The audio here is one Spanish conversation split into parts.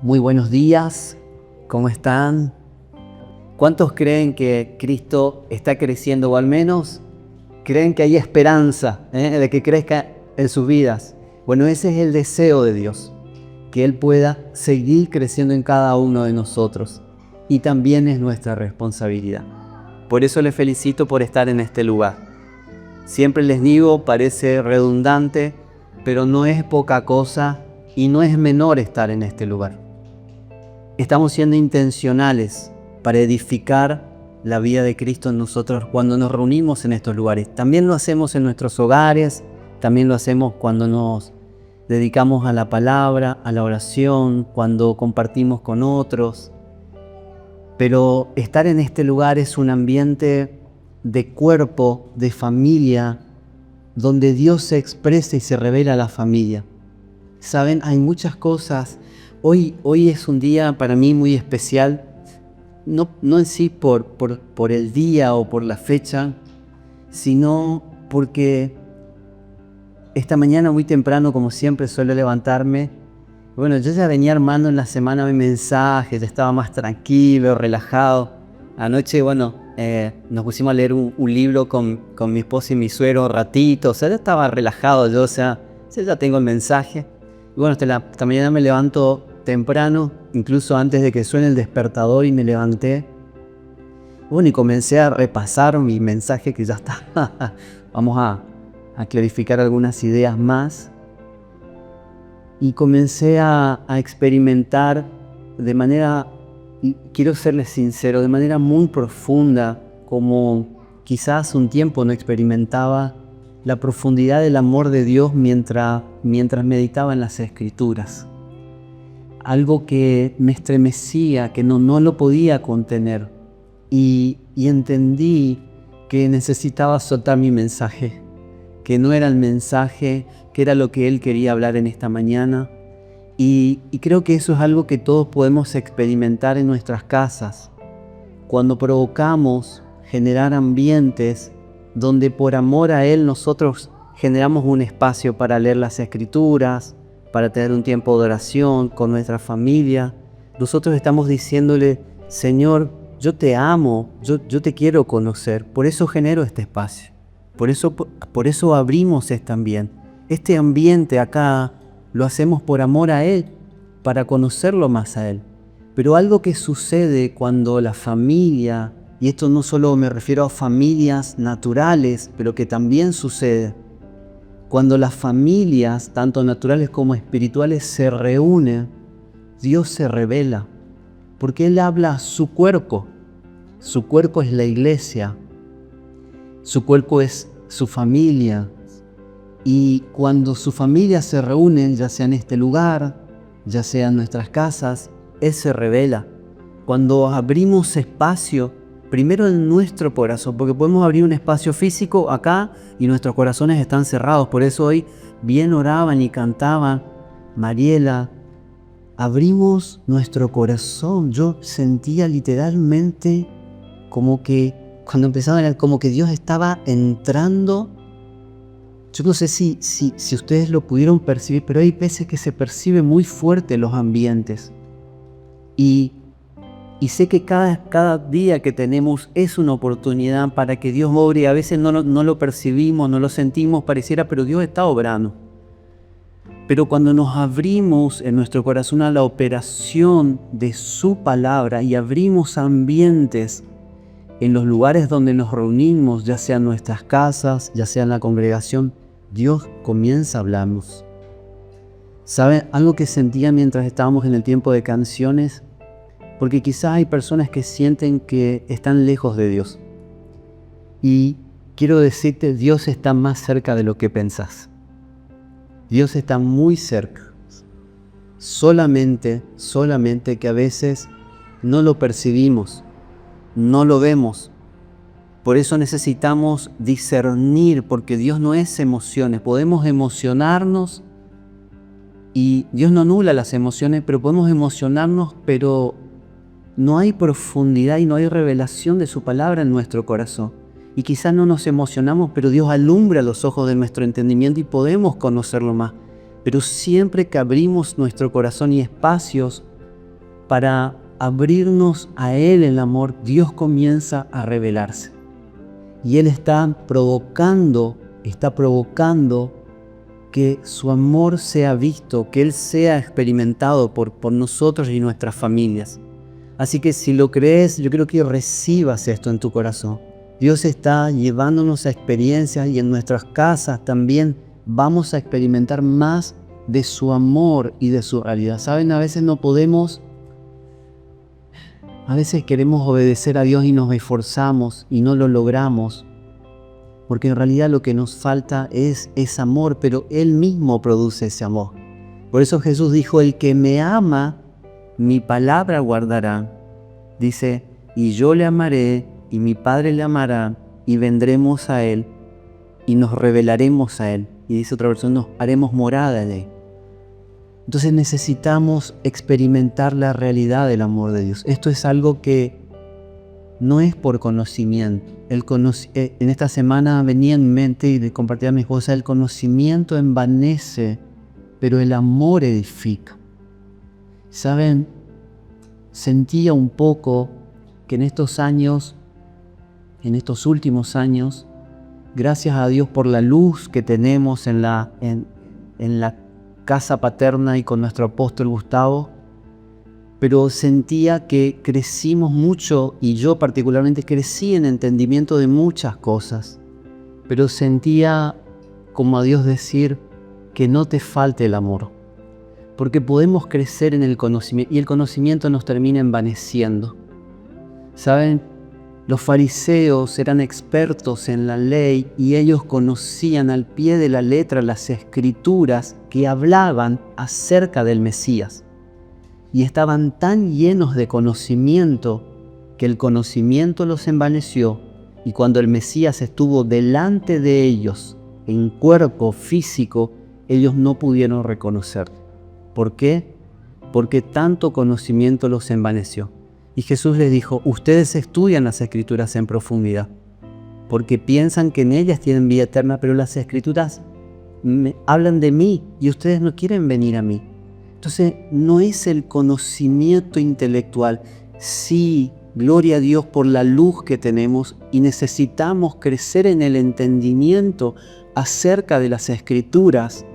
Muy buenos días, ¿cómo están? ¿Cuántos creen que Cristo está creciendo o al menos creen que hay esperanza de que crezca en sus vidas? Bueno, ese es el deseo de Dios, que Él pueda seguir creciendo en cada uno de nosotros y también es nuestra responsabilidad. Por eso les felicito por estar en este lugar. Siempre les digo, parece redundante, pero no es poca cosa y no es menor estar en este lugar. Estamos siendo intencionales para edificar la vida de Cristo en nosotros cuando nos reunimos en estos lugares. También lo hacemos en nuestros hogares, también lo hacemos cuando nos dedicamos a la palabra, a la oración, cuando compartimos con otros. Pero estar en este lugar es un ambiente de cuerpo, de familia, donde Dios se expresa y se revela a la familia. Saben, hay muchas cosas. Hoy es un día para mí muy especial, no en sí por el día o por la fecha, sino porque esta mañana muy temprano, como siempre suelo levantarme. Bueno, yo ya venía armando en la semana mi mensaje, ya estaba más tranquilo, relajado. Anoche, nos pusimos a leer un libro con mi esposa y mi suegro ratito, o sea, ya estaba relajado yo, o sea, ya tengo el mensaje. Y bueno, esta mañana me levanto temprano, incluso antes de que suene el despertador, y me levanté. Bueno, y comencé a repasar mi mensaje que ya está. Vamos a clarificar algunas ideas más. Y comencé a experimentar de manera, y quiero serles sincero, de manera muy profunda, como quizás un tiempo no experimentaba la profundidad del amor de Dios mientras meditaba en las Escrituras. Algo que me estremecía, que no lo podía contener. Y entendí que necesitaba soltar mi mensaje, que no era el mensaje, que era lo que Él quería hablar en esta mañana. Y creo que eso es algo que todos podemos experimentar en nuestras casas, cuando provocamos generar ambientes donde por amor a Él nosotros generamos un espacio para leer las Escrituras, para tener un tiempo de oración con nuestra familia. Nosotros estamos diciéndole: Señor, yo te amo, yo te quiero conocer, por eso genero este espacio, por eso abrimos este ambiente acá, lo hacemos por amor a Él, para conocerlo más a Él. Pero algo que sucede cuando la familia, y esto no solo me refiero a familias naturales, pero que también sucede, cuando las familias, tanto naturales como espirituales, se reúnen, Dios se revela, porque Él habla a su cuerpo. Su cuerpo es la iglesia, su cuerpo es su familia. Y cuando su familia se reúne, ya sea en este lugar, ya sea en nuestras casas, Él se revela. Cuando abrimos espacio, primero en nuestro corazón, porque podemos abrir un espacio físico acá y nuestros corazones están cerrados. Por eso hoy bien oraban y cantaban Mariela. Abrimos nuestro corazón. Yo sentía literalmente como que cuando empezaban, como que Dios estaba entrando. Yo no sé si ustedes lo pudieron percibir, pero hay veces que se percibe muy fuerte los ambientes. Y sé que cada día que tenemos es una oportunidad para que Dios obre, y a veces no lo percibimos, no lo sentimos, pareciera, pero Dios está obrando. Pero cuando nos abrimos en nuestro corazón a la operación de su palabra y abrimos ambientes en los lugares donde nos reunimos, ya sea en nuestras casas, ya sea en la congregación, Dios comienza a hablarnos. ¿Saben? Algo que sentía mientras estábamos en el tiempo de canciones, porque quizás hay personas que sienten que están lejos de Dios. Y quiero decirte, Dios está más cerca de lo que pensás. Dios está muy cerca. Solamente que a veces no lo percibimos, no lo vemos. Por eso necesitamos discernir, porque Dios no es emociones. Podemos emocionarnos y Dios no anula las emociones, pero podemos emocionarnos, pero no hay profundidad y no hay revelación de su palabra en nuestro corazón. Y quizás no nos emocionamos, pero Dios alumbra los ojos de nuestro entendimiento y podemos conocerlo más. Pero siempre que abrimos nuestro corazón y espacios para abrirnos a Él el amor, Dios comienza a revelarse. Y Él está provocando que su amor sea visto, que Él sea experimentado por nosotros y nuestras familias. Así que si lo crees, yo creo que recibas esto en tu corazón. Dios está llevándonos a experiencias y en nuestras casas también vamos a experimentar más de su amor y de su realidad. ¿Saben? A veces queremos obedecer a Dios y nos esforzamos y no lo logramos, porque en realidad lo que nos falta es amor, pero Él mismo produce ese amor. Por eso Jesús dijo, el que me ama, mi palabra guardará. Dice, y yo le amaré, y mi Padre le amará, y vendremos a Él, y nos revelaremos a Él. Y dice otra versión, nos haremos morada en Él. Entonces necesitamos experimentar la realidad del amor de Dios. Esto es algo que no es por conocimiento. En esta semana venía en mi mente y le compartí a mi esposa, el conocimiento envanece, pero el amor edifica. ¿Saben? Sentía un poco que en estos últimos años, gracias a Dios por la luz que tenemos en la casa paterna y con nuestro apóstol Gustavo, pero sentía que crecimos mucho y yo particularmente crecí en entendimiento de muchas cosas, pero sentía como a Dios decir que no te falte el amor, porque podemos crecer en el conocimiento y el conocimiento nos termina envaneciendo. ¿Saben? Los fariseos eran expertos en la ley y ellos conocían al pie de la letra las escrituras que hablaban acerca del Mesías. Y estaban tan llenos de conocimiento que el conocimiento los envaneció, y cuando el Mesías estuvo delante de ellos en cuerpo físico, ellos no pudieron reconocerlo. ¿Por qué? Porque tanto conocimiento los envaneció. Y Jesús les dijo, ustedes estudian las Escrituras en profundidad, porque piensan que en ellas tienen vida eterna, pero las Escrituras hablan de mí y ustedes no quieren venir a mí. Entonces, no es el conocimiento intelectual. Sí, gloria a Dios por la luz que tenemos y necesitamos crecer en el entendimiento acerca de las Escrituras,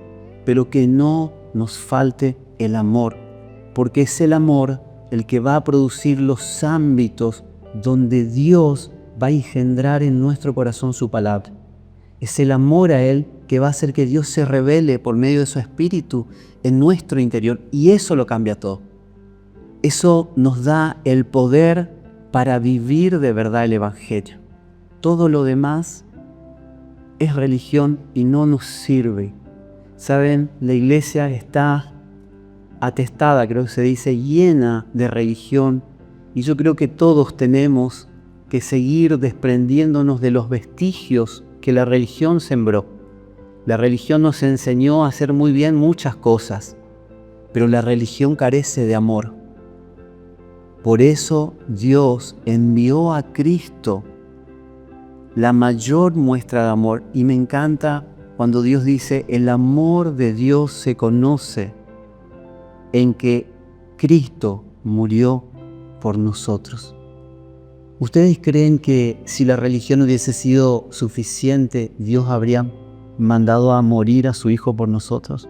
pero que no nos falte el amor, porque es el amor el que va a producir los ámbitos donde Dios va a engendrar en nuestro corazón su palabra. Es el amor a Él que va a hacer que Dios se revele por medio de su Espíritu en nuestro interior, y eso lo cambia todo. Eso nos da el poder para vivir de verdad el Evangelio. Todo lo demás es religión y no nos sirve. ¿Saben? La iglesia está atestada, creo que se dice, llena de religión, y yo creo que todos tenemos que seguir desprendiéndonos de los vestigios que la religión sembró. La religión nos enseñó a hacer muy bien muchas cosas, pero la religión carece de amor. Por eso Dios envió a Cristo, la mayor muestra de amor, y me encanta cuando Dios dice, el amor de Dios se conoce en que Cristo murió por nosotros. ¿Ustedes creen que si la religión hubiese sido suficiente, Dios habría mandado a morir a su Hijo por nosotros?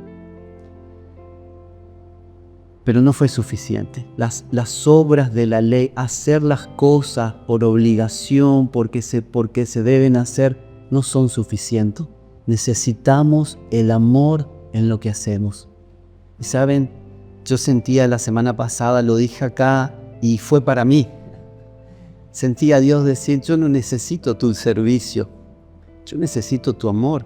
Pero no fue suficiente. Las obras de la ley, hacer las cosas por obligación, porque se deben hacer, no son suficientes. Necesitamos el amor en lo que hacemos. Y saben, yo sentía la semana pasada, lo dije acá y fue para mí. Sentía a Dios decir, yo no necesito tu servicio, yo necesito tu amor.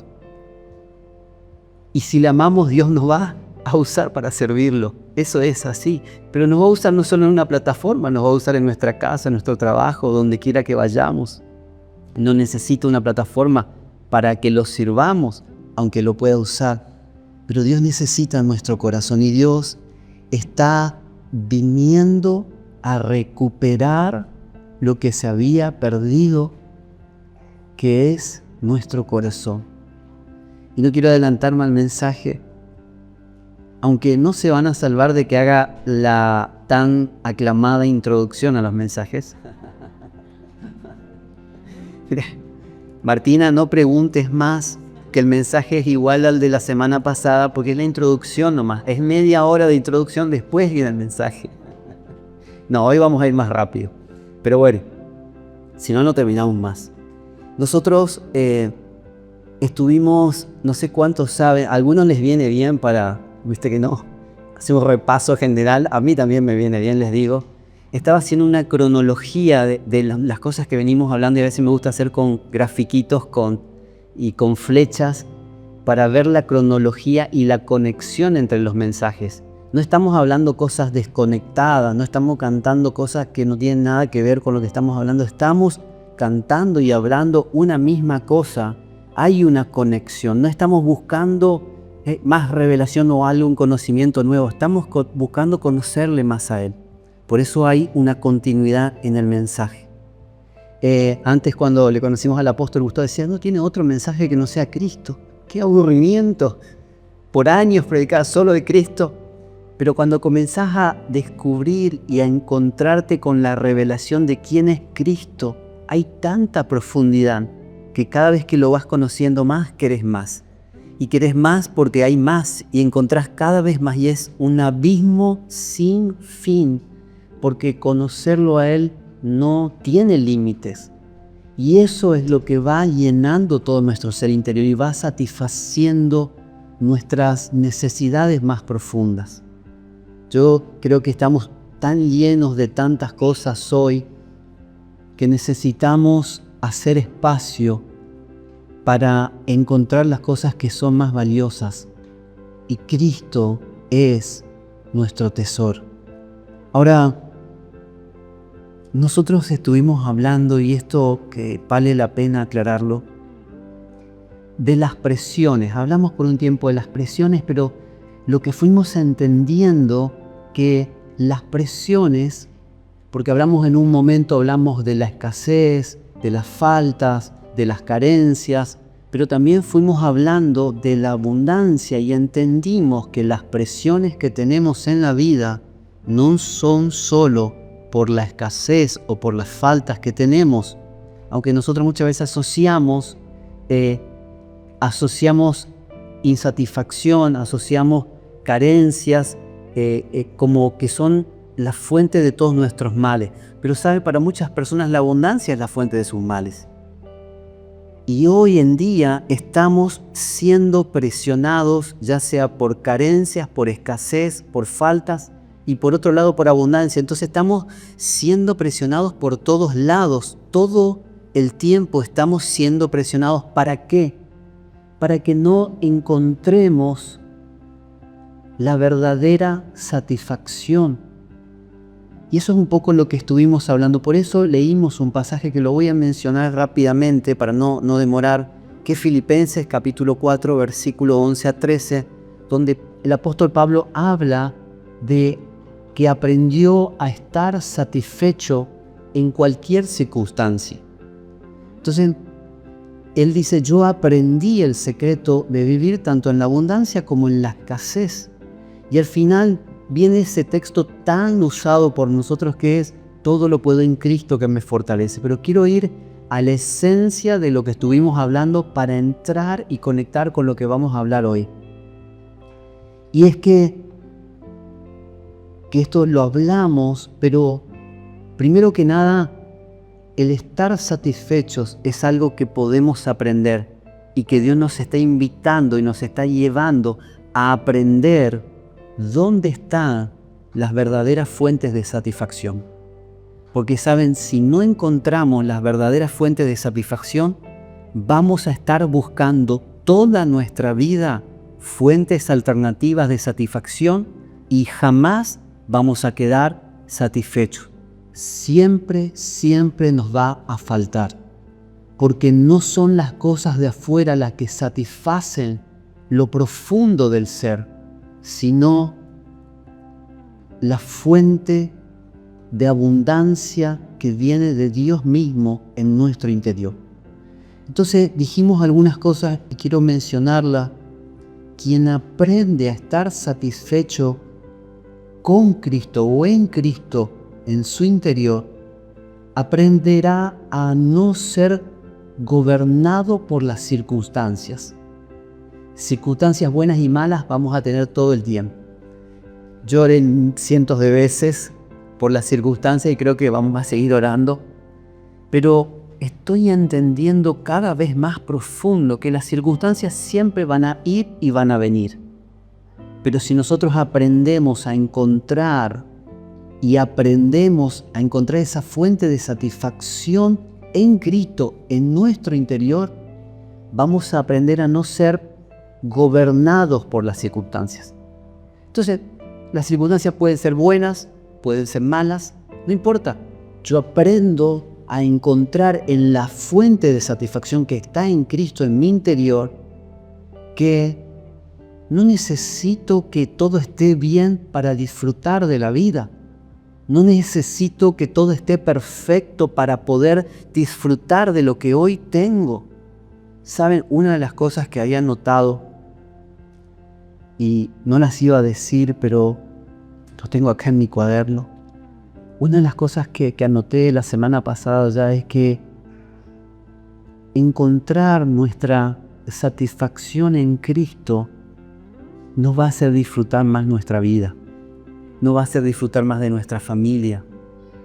Y si le amamos, Dios nos va a usar para servirlo. Eso es así. Pero nos va a usar no solo en una plataforma, nos va a usar en nuestra casa, en nuestro trabajo, donde quiera que vayamos. No necesito una plataforma para que lo sirvamos, aunque lo pueda usar. Pero Dios necesita nuestro corazón y Dios está viniendo a recuperar lo que se había perdido, que es nuestro corazón. Y no quiero adelantarme al mensaje, aunque no se van a salvar de que haga la tan aclamada introducción a los mensajes. Martina, no preguntes más, que el mensaje es igual al de la semana pasada, porque es la introducción nomás. Es media hora de introducción, después viene el mensaje. No, hoy vamos a ir más rápido. Pero bueno, si no, no terminamos más. Nosotros estuvimos, no sé cuántos saben, a algunos les viene bien para, viste que no, hacemos un repaso general, a mí también me viene bien, les digo. Estaba haciendo una cronología de las cosas que venimos hablando, y a veces me gusta hacer con grafiquitos y con flechas para ver la cronología y la conexión entre los mensajes. No estamos hablando cosas desconectadas, no estamos cantando cosas que no tienen nada que ver con lo que estamos hablando. Estamos cantando y hablando una misma cosa. Hay una conexión, no estamos buscando más revelación o algún conocimiento nuevo. Estamos buscando conocerle más a Él. Por eso hay una continuidad en el mensaje. Antes, cuando le conocimos al apóstol Gustavo, decía, no tiene otro mensaje que no sea Cristo. ¡Qué aburrimiento! Por años predicar solo de Cristo. Pero cuando comenzás a descubrir y a encontrarte con la revelación de quién es Cristo, hay tanta profundidad que cada vez que lo vas conociendo más, querés más. Y querés más porque hay más y encontrás cada vez más, y es un abismo sin fin, porque conocerlo a Él no tiene límites. Y eso es lo que va llenando todo nuestro ser interior y va satisfaciendo nuestras necesidades más profundas. Yo creo que estamos tan llenos de tantas cosas hoy que necesitamos hacer espacio para encontrar las cosas que son más valiosas. Y Cristo es nuestro tesoro. Ahora, nosotros estuvimos hablando, y esto que vale la pena aclararlo, de las presiones. Hablamos por un tiempo de las presiones, pero lo que fuimos entendiendo que las presiones, porque hablamos en un momento, hablamos de la escasez, de las faltas, de las carencias, pero también fuimos hablando de la abundancia y entendimos que las presiones que tenemos en la vida no son solo por la escasez o por las faltas que tenemos, aunque nosotros muchas veces asociamos insatisfacción, asociamos carencias como que son la fuente de todos nuestros males. Pero sabe, para muchas personas la abundancia es la fuente de sus males. Y hoy en día estamos siendo presionados, ya sea por carencias, por escasez, por faltas, y por otro lado por abundancia. Entonces estamos siendo presionados por todos lados. Todo el tiempo estamos siendo presionados. ¿Para qué? Para que no encontremos la verdadera satisfacción. Y eso es un poco lo que estuvimos hablando. Por eso leímos un pasaje que lo voy a mencionar rápidamente para no demorar, que es Filipenses capítulo 4, versículo 11 a 13, donde el apóstol Pablo habla de que aprendió a estar satisfecho en cualquier circunstancia. Entonces, él dice, yo aprendí el secreto de vivir tanto en la abundancia como en la escasez. Y al final viene ese texto tan usado por nosotros que es, todo lo puedo en Cristo que me fortalece. Pero quiero ir a la esencia de lo que estuvimos hablando para entrar y conectar con lo que vamos a hablar hoy. Y es que esto lo hablamos, pero primero que nada, el estar satisfechos es algo que podemos aprender y que Dios nos está invitando y nos está llevando a aprender dónde están las verdaderas fuentes de satisfacción. Porque saben, si no encontramos las verdaderas fuentes de satisfacción, vamos a estar buscando toda nuestra vida fuentes alternativas de satisfacción y jamás vamos a quedar satisfechos. Siempre nos va a faltar, porque no son las cosas de afuera las que satisfacen lo profundo del ser, sino la fuente de abundancia que viene de Dios mismo en nuestro interior. Entonces dijimos algunas cosas y quiero mencionarlas quien aprende a estar satisfecho con Cristo o en Cristo en su interior, aprenderá a no ser gobernado por las circunstancias. Circunstancias buenas y malas vamos a tener todo el tiempo. Lloré cientos de veces por las circunstancias y creo que vamos a seguir orando, pero estoy entendiendo cada vez más profundo que las circunstancias siempre van a ir y van a venir. Pero si nosotros aprendemos a encontrar esa fuente de satisfacción en Cristo, en nuestro interior, vamos a aprender a no ser gobernados por las circunstancias. Entonces, las circunstancias pueden ser buenas, pueden ser malas, no importa. Yo aprendo a encontrar en la fuente de satisfacción que está en Cristo en mi interior, que no necesito que todo esté bien para disfrutar de la vida. No necesito que todo esté perfecto para poder disfrutar de lo que hoy tengo. ¿Saben? Una de las cosas que había notado, y no las iba a decir, pero lo tengo acá en mi cuaderno. Una de las cosas que anoté la semana pasada ya es que encontrar nuestra satisfacción en Cristo nos va a hacer disfrutar más nuestra vida, nos va a hacer disfrutar más de nuestra familia,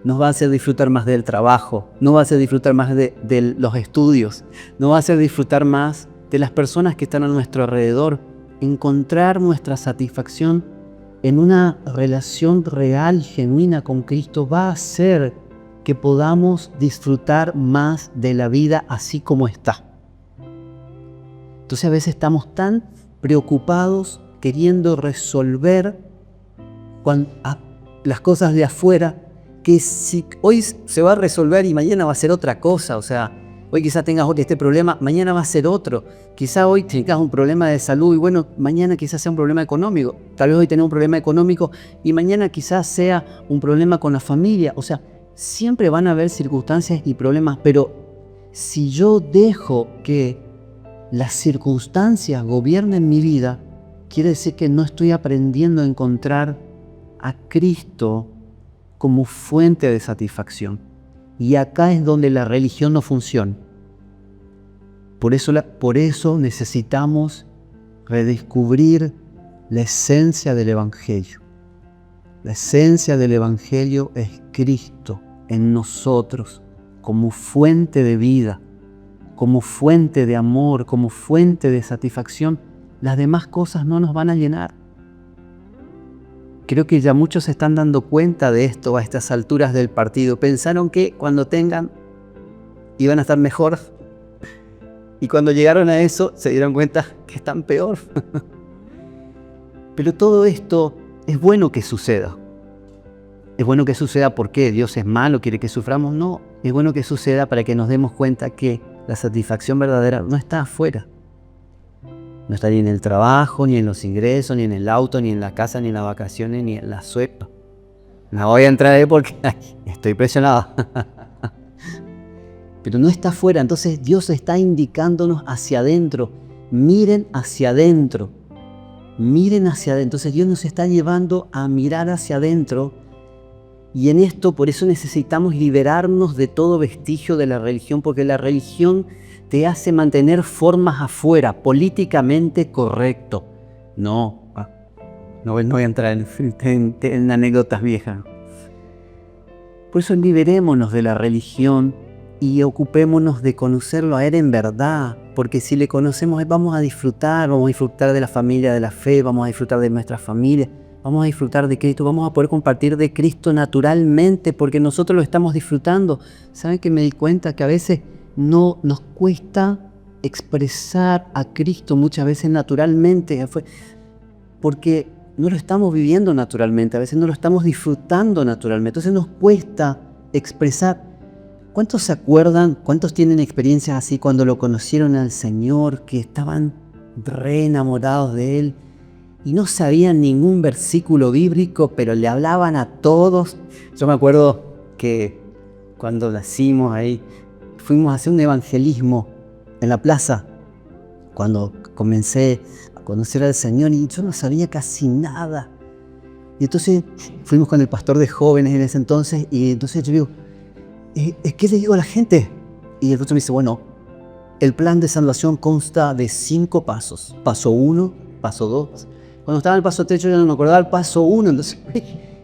nos va a hacer disfrutar más del trabajo, nos va a hacer disfrutar más de los estudios, nos va a hacer disfrutar más de las personas que están a nuestro alrededor. Encontrar nuestra satisfacción en una relación real, genuina con Cristo, va a hacer que podamos disfrutar más de la vida así como está. Entonces a veces estamos tan preocupados queriendo resolver las cosas de afuera, que si hoy se va a resolver y mañana va a ser otra cosa. O sea, hoy quizás tengas este problema, mañana va a ser otro. Quizás hoy tengas un problema de salud y bueno, mañana quizás sea un problema económico. Tal vez hoy tengas un problema económico y mañana quizás sea un problema con la familia. O sea, siempre van a haber circunstancias y problemas, pero si yo dejo que las circunstancias gobiernen mi vida, quiere decir que no estoy aprendiendo a encontrar a Cristo como fuente de satisfacción. Y acá es donde la religión no funciona. Por eso necesitamos redescubrir la esencia del Evangelio. La esencia del Evangelio es Cristo en nosotros, como fuente de vida, como fuente de amor, como fuente de satisfacción. Las demás cosas no nos van a llenar. Creo que ya muchos se están dando cuenta de esto a estas alturas del partido. Pensaron que cuando tengan iban a estar mejor. Y cuando llegaron a eso se dieron cuenta que están peor. Pero todo esto es bueno que suceda. Es bueno que suceda porque Dios es malo, quiere que suframos. No, es bueno que suceda para que nos demos cuenta que la satisfacción verdadera no está afuera. No está ni en el trabajo, ni en los ingresos, ni en el auto, ni en la casa, ni en las vacaciones, ni en la suepa. No voy a entrar ahí porque estoy presionado. Pero no está afuera. Entonces Dios está indicándonos hacia adentro. Miren hacia adentro. Miren hacia adentro. Entonces Dios nos está llevando a mirar hacia adentro. Y en esto, por eso necesitamos liberarnos de todo vestigio de la religión, porque la religión te hace mantener formas afuera, políticamente correcto. No voy a entrar en anécdotas viejas. Por eso liberémonos de la religión y ocupémonos de conocerlo a Él en verdad, porque si le conocemos vamos a disfrutar de la familia de la fe, vamos a disfrutar de nuestra familia, vamos a disfrutar de Cristo, vamos a poder compartir de Cristo naturalmente, porque nosotros lo estamos disfrutando. ¿Saben que me di cuenta que a veces no nos cuesta expresar a Cristo muchas veces naturalmente? Porque no lo estamos viviendo naturalmente, a veces no lo estamos disfrutando naturalmente, entonces nos cuesta expresar. ¿Cuántos se acuerdan, cuántos tienen experiencias así cuando lo conocieron al Señor, que estaban re enamorados de Él y no sabían ningún versículo bíblico, pero le hablaban a todos? Yo me acuerdo que cuando nacimos ahí, fuimos a hacer un evangelismo en la plaza. Cuando comencé conocer al Señor y yo no sabía casi nada. Y entonces fuimos con el pastor de jóvenes en ese entonces y entonces yo digo, ¿qué le digo a la gente? Y el pastor me dice, bueno, el plan de salvación consta de 5 pasos. Paso 1, paso 2. Cuando estaba en el paso 3 yo ya no me acordaba el paso 1. Entonces,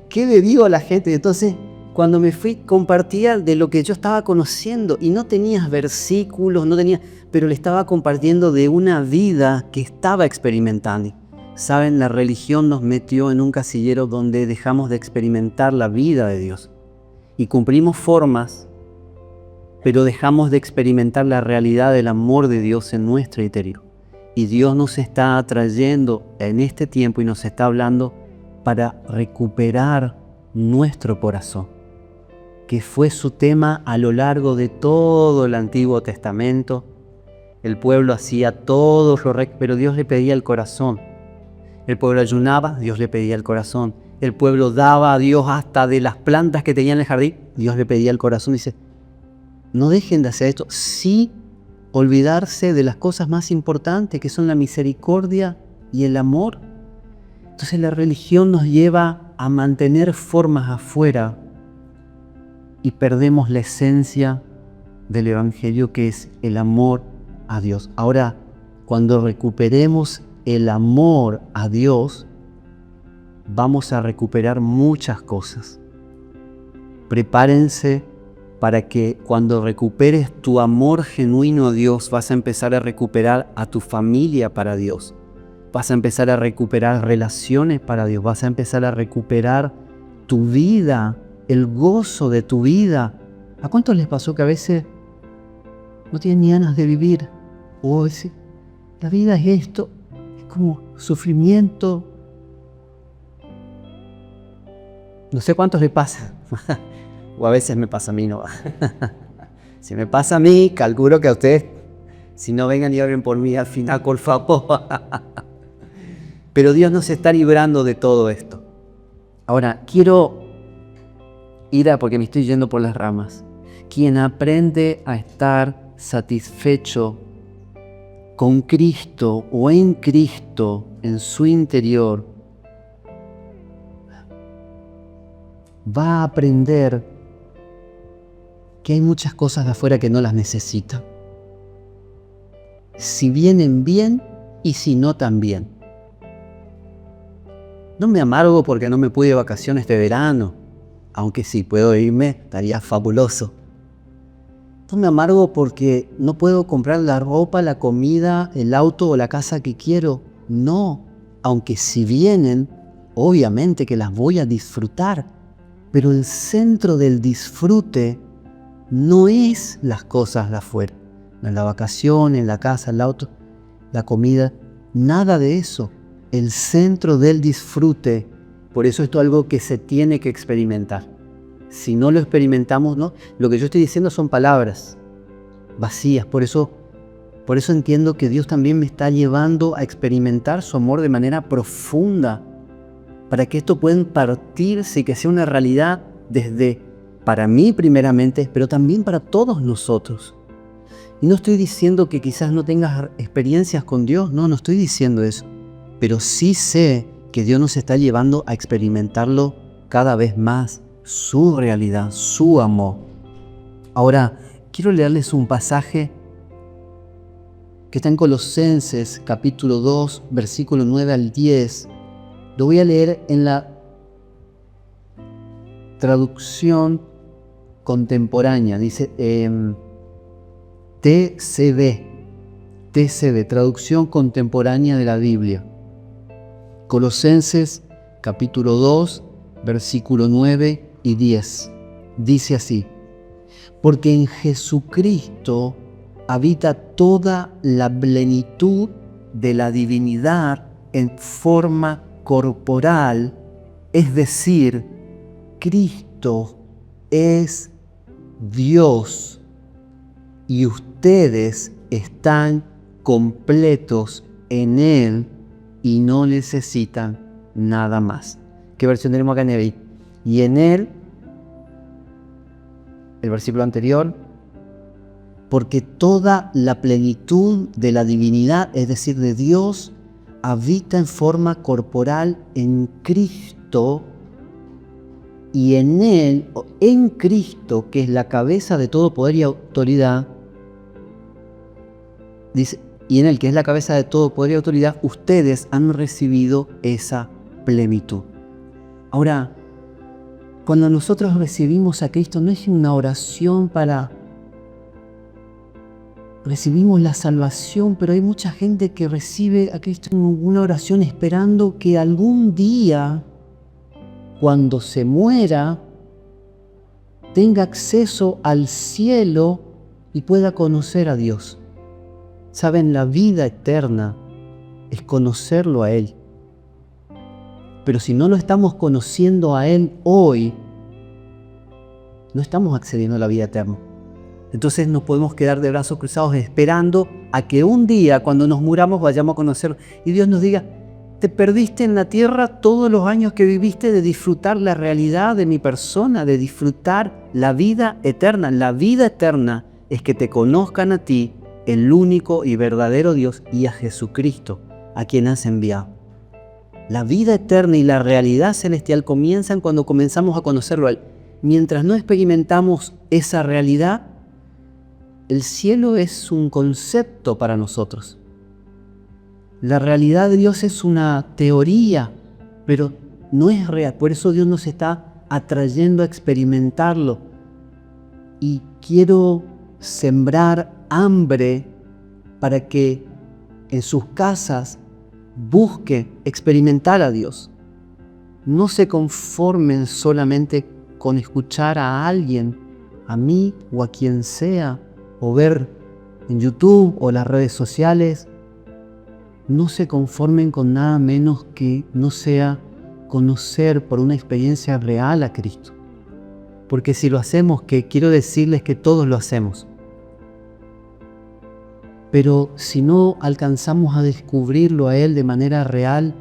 ¿qué le digo a la gente? Y entonces, cuando me fui, compartía de lo que yo estaba conociendo. Y no tenía versículos, pero le estaba compartiendo de una vida que estaba experimentando. Saben, la religión nos metió en un casillero donde dejamos de experimentar la vida de Dios. Y cumplimos formas, pero dejamos de experimentar la realidad del amor de Dios en nuestro interior. Y Dios nos está atrayendo en este tiempo y nos está hablando para recuperar nuestro corazón, que fue su tema a lo largo de todo el Antiguo Testamento. El pueblo hacía todo lo recto, pero Dios le pedía el corazón. El pueblo ayunaba, Dios le pedía el corazón. El pueblo daba a Dios hasta de las plantas que tenía en el jardín, Dios le pedía el corazón. Dice, no dejen de hacer esto, sí olvidarse de las cosas más importantes que son la misericordia y el amor. Entonces la religión nos lleva a mantener formas afuera y perdemos la esencia del Evangelio, que es el amor a Dios. Ahora, cuando recuperemos el amor a Dios, vamos a recuperar muchas cosas. Prepárense para que cuando recuperes tu amor genuino a Dios, vas a empezar a recuperar a tu familia para Dios. Vas a empezar a recuperar relaciones para Dios. Vas a empezar a recuperar tu vida, el gozo de tu vida. ¿A cuántos les pasó que a veces no tienen ni ganas de vivir? O decir, la vida es esto, es como sufrimiento. No sé cuántos les pasa. O a veces me pasa a mí, no. Si me pasa a mí, calculo que a ustedes, si no vengan y oren por mí al final, por favor. Pero Dios nos está librando de todo esto. Ahora, quiero ir porque me estoy yendo por las ramas. Quien aprende a estar satisfecho con Cristo o en Cristo, en su interior, va a aprender que hay muchas cosas de afuera que no las necesita. Si vienen bien y si no también. No me amargo porque no me pude de vacaciones este verano, aunque si puedo irme, estaría fabuloso. No me amargo porque no puedo comprar la ropa, la comida, el auto o la casa que quiero. No, aunque si vienen, obviamente que las voy a disfrutar. Pero el centro del disfrute no es las cosas de afuera. No es la vacación, en la casa, el auto, la comida, nada de eso. El centro del disfrute, por eso esto es algo que se tiene que experimentar. Si no lo experimentamos, no. Lo que yo estoy diciendo son palabras vacías. Por eso entiendo que Dios también me está llevando a experimentar su amor de manera profunda, para que esto pueda partirse y que sea una realidad desde, para mí primeramente, pero también para todos nosotros. Y no estoy diciendo que quizás no tengas experiencias con Dios, no estoy diciendo eso. Pero sí sé que Dios nos está llevando a experimentarlo cada vez más, su realidad, su amor. Ahora, quiero leerles un pasaje que está en Colosenses, capítulo 2, versículo 9 al 10. Lo voy a leer en la traducción contemporánea. Dice TCB, traducción contemporánea de la Biblia. Colosenses, capítulo 2, versículo 9 y 10. Dice así: porque en Jesucristo habita toda la plenitud de la divinidad en forma corporal, es decir, Cristo es Dios y ustedes están completos en Él y no necesitan nada más. ¿Qué versión tenemos acá en Nevi? Y en Él, el versículo anterior, porque toda la plenitud de la divinidad, es decir, de Dios, habita en forma corporal en Cristo, y en Él, en Cristo, que es la cabeza de todo poder y autoridad, dice, y en Él, que es la cabeza de todo poder y autoridad, ustedes han recibido esa plenitud. Ahora, cuando nosotros recibimos a Cristo, no es una oración para... Recibimos la salvación, pero hay mucha gente que recibe a Cristo en una oración esperando que algún día, cuando se muera, tenga acceso al cielo y pueda conocer a Dios. Saben, la vida eterna es conocerlo a Él. Pero si no lo estamos conociendo a Él hoy, no estamos accediendo a la vida eterna. Entonces nos podemos quedar de brazos cruzados esperando a que un día, cuando nos muramos, vayamos a conocerlo. Y Dios nos diga, te perdiste en la tierra todos los años que viviste de disfrutar la realidad de mi persona, de disfrutar la vida eterna. La vida eterna es que te conozcan a ti, el único y verdadero Dios, y a Jesucristo, a quien has enviado. La vida eterna y la realidad celestial comienzan cuando comenzamos a conocerlo a Él. Mientras no experimentamos esa realidad, el cielo es un concepto para nosotros. La realidad de Dios es una teoría, pero no es real. Por eso Dios nos está atrayendo a experimentarlo. Y quiero sembrar hambre para que en sus casas busquen experimentar a Dios. No se conformen solamente con escuchar a alguien, a mí o a quien sea, o ver en YouTube o las redes sociales. No se conformen con nada menos que no sea conocer por una experiencia real a Cristo. Porque si lo hacemos, que quiero decirles que todos lo hacemos, pero si no alcanzamos a descubrirlo a Él de manera real,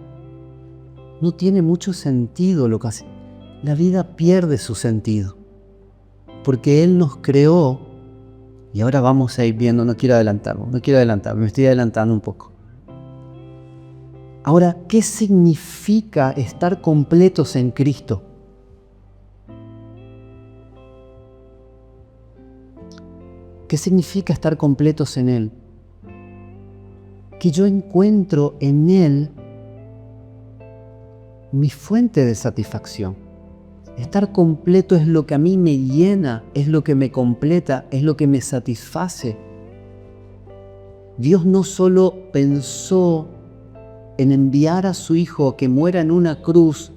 no tiene mucho sentido lo que hace. La vida pierde su sentido, porque Él nos creó. Y ahora vamos a ir viendo, no quiero adelantarme, me estoy adelantando un poco. Ahora, ¿qué significa estar completos en Cristo? ¿Qué significa estar completos en Él? Que yo encuentro en Él mi fuente de satisfacción. Estar completo es lo que a mí me llena, es lo que me completa, es lo que me satisface. Dios no solo pensó en enviar a su Hijo que muera en una cruz,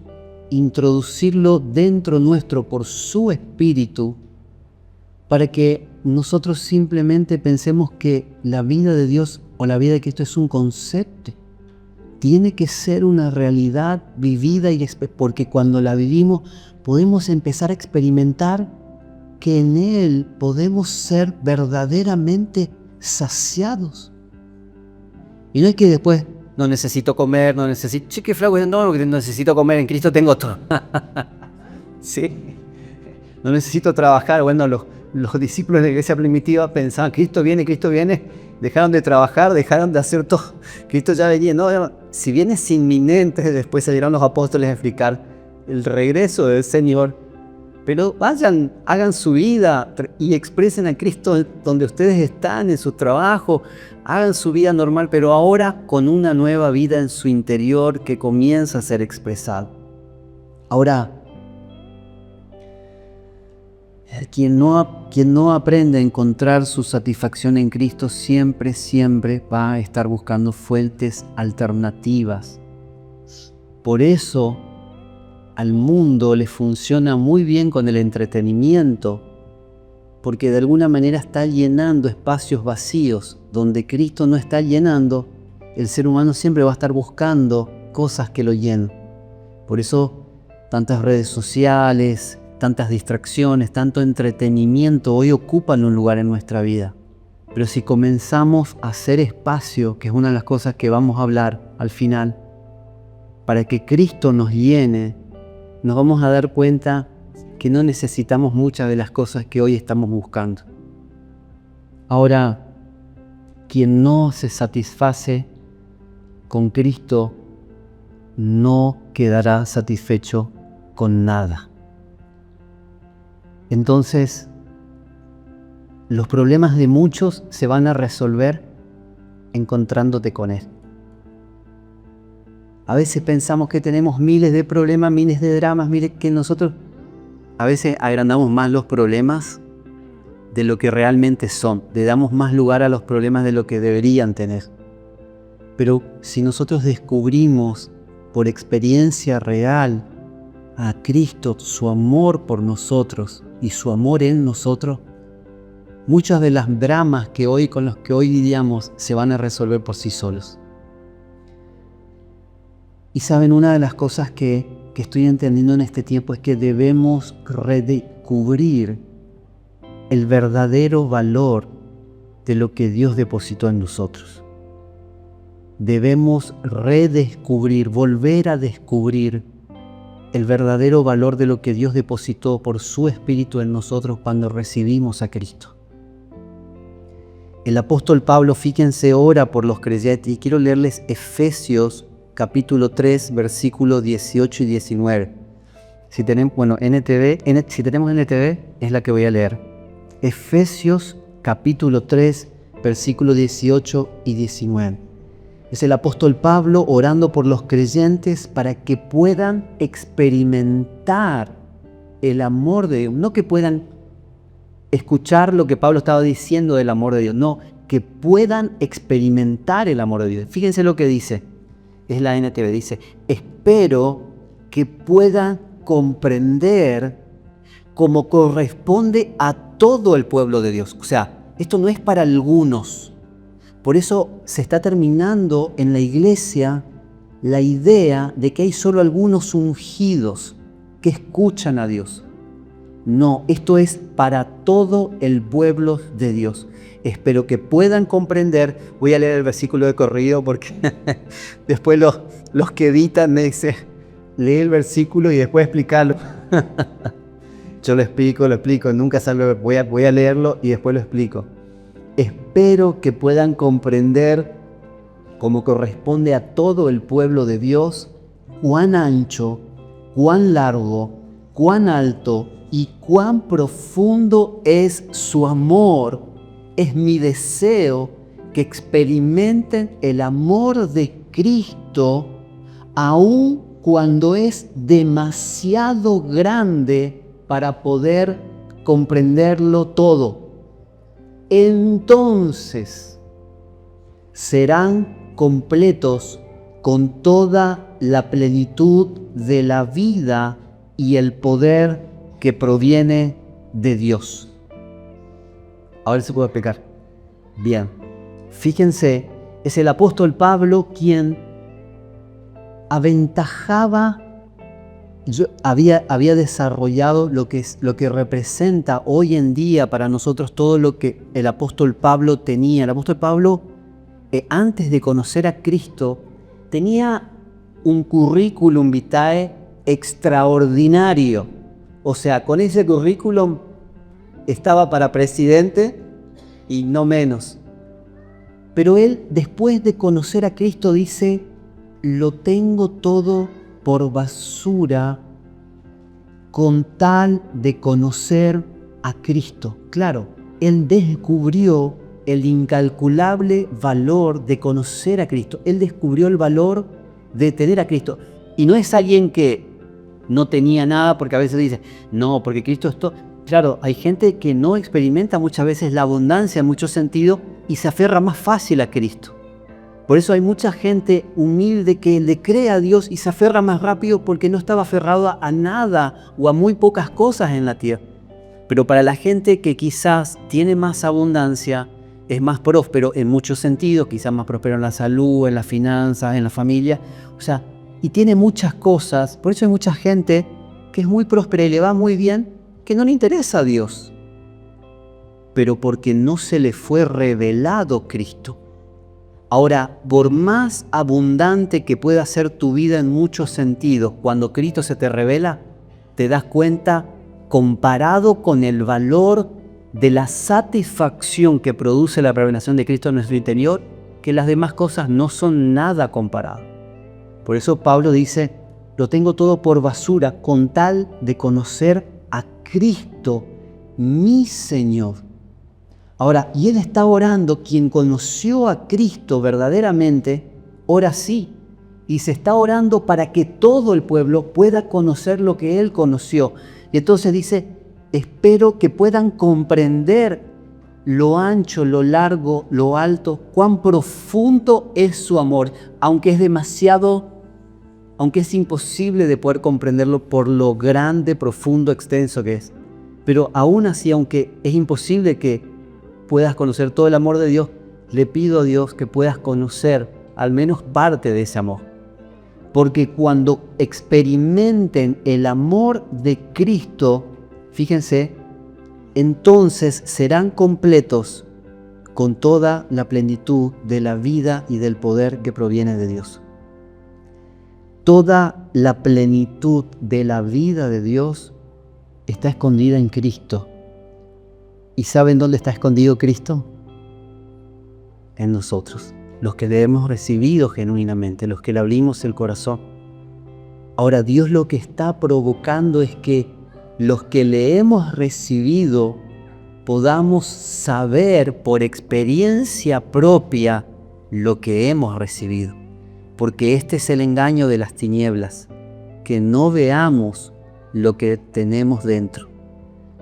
introducirlo dentro nuestro por su Espíritu, para que nosotros simplemente pensemos que la vida de Dios o la vida de Cristo es un concepto. Tiene que ser una realidad vivida, porque cuando la vivimos podemos empezar a experimentar que en Él podemos ser verdaderamente saciados. Y no es que después, no necesito comer, no necesito... Che, qué flaco, no necesito comer, en Cristo tengo todo. ¿Sí? No necesito trabajar. Bueno, los discípulos de la iglesia primitiva pensaban, Cristo viene, dejaron de trabajar, dejaron de hacer todo. Cristo ya venía. No, si bien es inminente, después salieron los apóstoles a explicar el regreso del Señor. Pero vayan, hagan su vida y expresen a Cristo donde ustedes están, en su trabajo. Hagan su vida normal, pero ahora con una nueva vida en su interior que comienza a ser expresada. Ahora, quien no aprende a encontrar su satisfacción en Cristo siempre va a estar buscando fuentes alternativas. Por eso al mundo le funciona muy bien con el entretenimiento, porque de alguna manera está llenando espacios vacíos donde Cristo no está llenando. El ser humano siempre va a estar buscando cosas que lo llenen. Por eso tantas redes sociales, tantas distracciones, tanto entretenimiento hoy ocupan un lugar en nuestra vida. Pero si comenzamos a hacer espacio, que es una de las cosas que vamos a hablar al final, para que Cristo nos llene, nos vamos a dar cuenta que no necesitamos muchas de las cosas que hoy estamos buscando. Ahora, quien no se satisface con Cristo no quedará satisfecho con nada. Entonces, los problemas de muchos se van a resolver encontrándote con Él. A veces pensamos que tenemos miles de problemas, miles de dramas, que nosotros a veces agrandamos más los problemas de lo que realmente son. Le damos más lugar a los problemas de lo que deberían tener. Pero si nosotros descubrimos por experiencia real a Cristo, su amor por nosotros y su amor en nosotros, muchas de las dramas con los que hoy lidiamos se van a resolver por sí solos. Y saben, una de las cosas que estoy entendiendo en este tiempo es que debemos redescubrir el verdadero valor de lo que Dios depositó en nosotros. Debemos redescubrir, volver a descubrir el verdadero valor de lo que Dios depositó por su Espíritu en nosotros cuando recibimos a Cristo. El apóstol Pablo, fíjense, ora por los creyentes, y quiero leerles Efesios capítulo 3, versículos 18 y 19. Si tenemos NTV, es la que voy a leer. Efesios capítulo 3, versículos 18 y 19. Es el apóstol Pablo orando por los creyentes para que puedan experimentar el amor de Dios. No que puedan escuchar lo que Pablo estaba diciendo del amor de Dios. No, que puedan experimentar el amor de Dios. Fíjense lo que dice. Es la NTV. Dice, espero que puedan comprender como corresponde a todo el pueblo de Dios. O sea, esto no es para algunos. Por eso se está terminando en la iglesia la idea de que hay solo algunos ungidos que escuchan a Dios. No, esto es para todo el pueblo de Dios. Espero que puedan comprender. Voy a leer el versículo de corrido porque después los que editan me dicen, lee el versículo y después explicarlo. Yo lo explico, nunca salgo, voy a leerlo y después lo explico. Espero que puedan comprender, como corresponde a todo el pueblo de Dios, cuán ancho, cuán largo, cuán alto y cuán profundo es su amor. Es mi deseo que experimenten el amor de Cristo, aun cuando es demasiado grande para poder comprenderlo todo. Entonces serán completos con toda la plenitud de la vida y el poder que proviene de Dios. Ahora se puede explicar. Bien, fíjense, es el apóstol Pablo quien había desarrollado lo que representa hoy en día para nosotros todo lo que el apóstol Pablo tenía. El apóstol Pablo, antes de conocer a Cristo, tenía un currículum vitae extraordinario. O sea, con ese currículum estaba para presidente y no menos. Pero él, después de conocer a Cristo, dice, lo tengo todo por basura con tal de conocer a Cristo. Claro, él descubrió el incalculable valor de conocer a Cristo. Él descubrió el valor de tener a Cristo. Y no es alguien que no tenía nada, porque a veces dice, no, porque Cristo es todo. Claro, hay gente que no experimenta muchas veces la abundancia en muchos sentidos y se aferra más fácil a Cristo. Por eso hay mucha gente humilde que le cree a Dios y se aferra más rápido porque no estaba aferrado a nada o a muy pocas cosas en la tierra. Pero para la gente que quizás tiene más abundancia, es más próspero en muchos sentidos, quizás más próspero en la salud, en las finanzas, en la familia, o sea, y tiene muchas cosas. Por eso hay mucha gente que es muy próspera y le va muy bien, que no le interesa a Dios, pero porque no se le fue revelado Cristo. Ahora, por más abundante que pueda ser tu vida en muchos sentidos, cuando Cristo se te revela, te das cuenta, comparado con el valor de la satisfacción que produce la revelación de Cristo en nuestro interior, porque las demás cosas no son nada comparado. Por eso Pablo dice, lo tengo todo por basura con tal de conocer a Cristo, mi Señor. Ahora, y él está orando, quien conoció a Cristo verdaderamente, ora así. Y se está orando para que todo el pueblo pueda conocer lo que él conoció. Y entonces dice, espero que puedan comprender lo ancho, lo largo, lo alto, cuán profundo es su amor, aunque es imposible de poder comprenderlo por lo grande, profundo, extenso que es. Pero aún así, aunque es imposible que puedas conocer todo el amor de Dios, le pido a Dios que puedas conocer al menos parte de ese amor. Porque cuando experimenten el amor de Cristo, fíjense, entonces serán completos con toda la plenitud de la vida y del poder que proviene de Dios. Toda la plenitud de la vida de Dios está escondida en Cristo. ¿Y saben dónde está escondido Cristo? En nosotros, los que le hemos recibido genuinamente, los que le abrimos el corazón. Ahora, Dios lo que está provocando es que los que le hemos recibido podamos saber por experiencia propia lo que hemos recibido. Porque este es el engaño de las tinieblas, que no veamos lo que tenemos dentro.